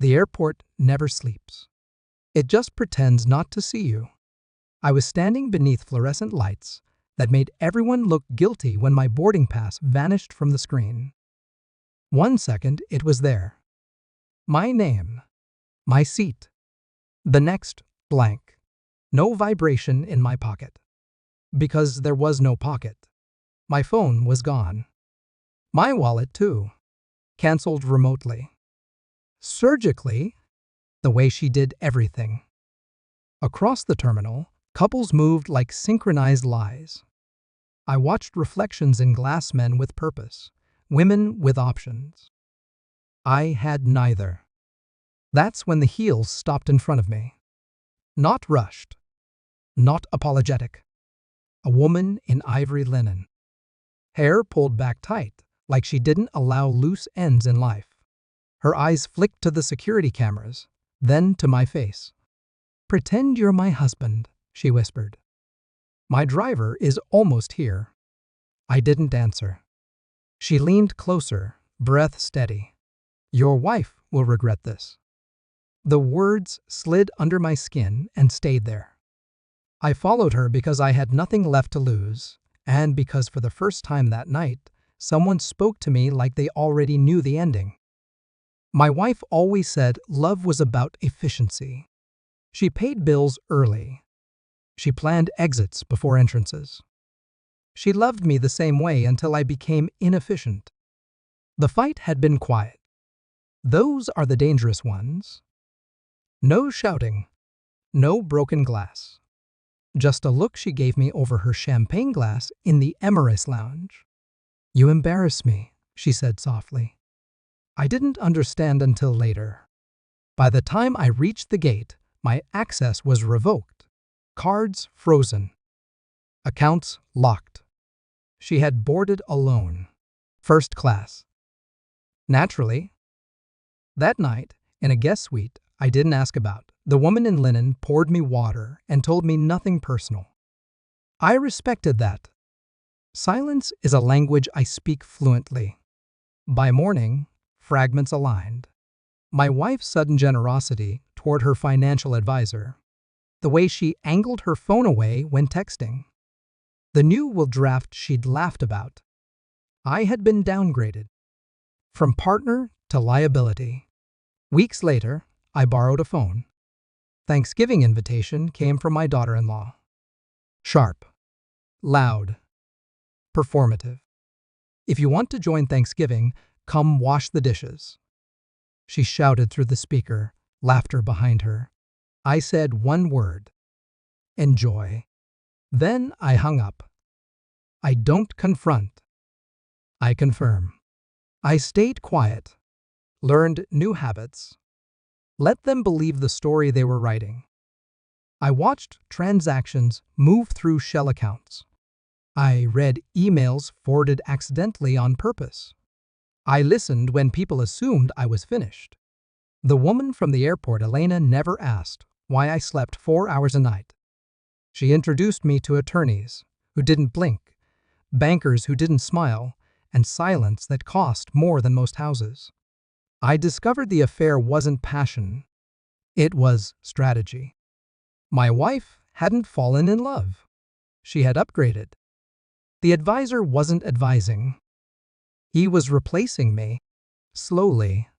The airport never sleeps. It just pretends not to see you. I was standing beneath fluorescent lights that made everyone look guilty when my boarding pass vanished from the screen. 1 second, it was there. My name. My seat. The next, blank. No vibration in my pocket. Because there was no pocket. My phone was gone. My wallet, too. Cancelled remotely. Surgically, the way she did everything. Across the terminal, couples moved like synchronized lies. I watched reflections in glass, men with purpose, women with options. I had neither. That's when the heels stopped in front of me. Not rushed. Not apologetic. A woman in ivory linen. Hair pulled back tight, like she didn't allow loose ends in life. Her eyes flicked to the security cameras, then to my face. "Pretend you're my husband," she whispered. "My driver is almost here." I didn't answer. She leaned closer, breath steady. "Your wife will regret this." The words slid under my skin and stayed there. I followed her because I had nothing left to lose, and because for the first time that night, someone spoke to me like they already knew the ending. My wife always said love was about efficiency. She paid bills early. She planned exits before entrances. She loved me the same way until I became inefficient. The fight had been quiet. Those are the dangerous ones. No shouting. No broken glass. Just a look she gave me over her champagne glass in the Emirates lounge. "You embarrass me," she said softly. I didn't understand until later. By the time I reached the gate, my access was revoked. Cards frozen. Accounts locked. She had boarded alone. First class. Naturally, that night, in a guest suite I didn't ask about, the woman in linen poured me water and told me nothing personal. I respected that. Silence is a language I speak fluently. By morning, fragments aligned. My wife's sudden generosity toward her financial advisor. The way she angled her phone away when texting. The new will draft she'd laughed about. I had been downgraded. From partner to liability. Weeks later, I borrowed a phone. Thanksgiving invitation came from my daughter-in-law. Sharp. Loud. Performative. "If you want to join Thanksgiving, come wash the dishes." She shouted through the speaker, laughter behind her. I said one word. "Enjoy." Then I hung up. I don't confront. I confirm. I stayed quiet. Learned new habits. Let them believe the story they were writing. I watched transactions move through shell accounts. I read emails forwarded accidentally on purpose. I listened when people assumed I was finished. The woman from the airport, Elena, never asked why I slept 4 hours a night. She introduced me to attorneys who didn't blink, bankers who didn't smile, and silence that cost more than most houses. I discovered the affair wasn't passion. It was strategy. My wife hadn't fallen in love. She had upgraded. The advisor wasn't advising. He was replacing me, slowly,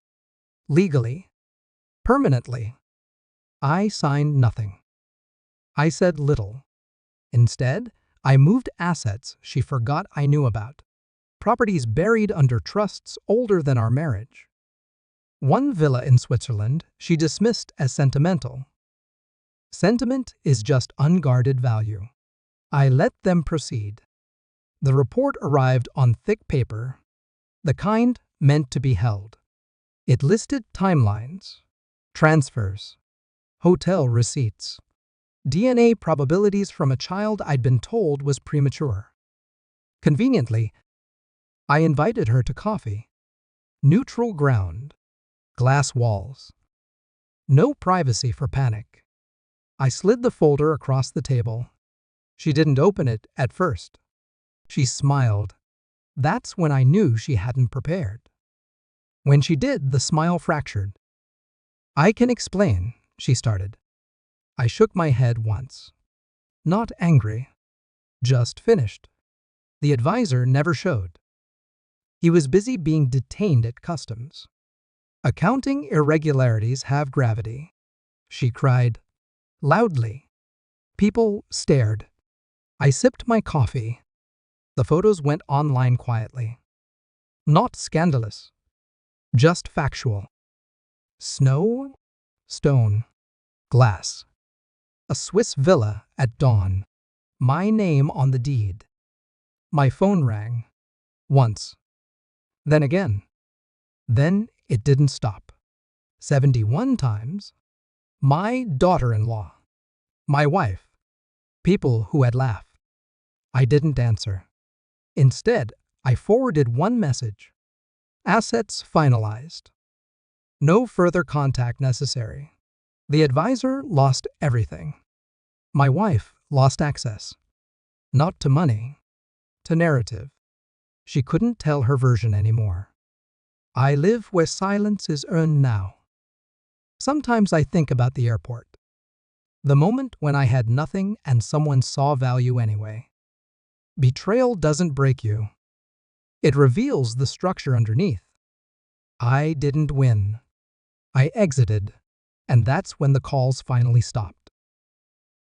legally, permanently. I signed nothing. I said little. Instead, I moved assets she forgot I knew about. Properties buried under trusts older than our marriage. One villa in Switzerland she dismissed as sentimental. Sentiment is just unguarded value. I let them proceed. The report arrived on thick paper, the kind meant to be held. It listed timelines, transfers, hotel receipts, DNA probabilities from a child I'd been told was premature. Conveniently, I invited her to coffee. Neutral ground, glass walls. No privacy for panic. I slid the folder across the table. She didn't open it at first. She smiled. That's when I knew she hadn't prepared. When she did, the smile fractured. I can explain, she started. I shook my head once. Not angry, just finished. The advisor never showed. He was busy being detained at customs. Accounting irregularities have gravity, she cried, loudly. People stared. I sipped my coffee. The photos went online quietly. Not scandalous, just factual. Snow, stone, glass. A Swiss villa at dawn. My name on the deed. My phone rang. Once. Then again. Then it didn't stop. 71 times. My daughter-in-law. My wife. People who had laughed. I didn't answer. Instead, I forwarded one message. Assets finalized. No further contact necessary. The advisor lost everything. My wife lost access. Not to money, to narrative. She couldn't tell her version anymore. I live where silence is earned now. Sometimes I think about the airport. The moment when I had nothing and someone saw value anyway. Betrayal doesn't break you. It reveals the structure underneath. I didn't win. I exited, and that's when the calls finally stopped.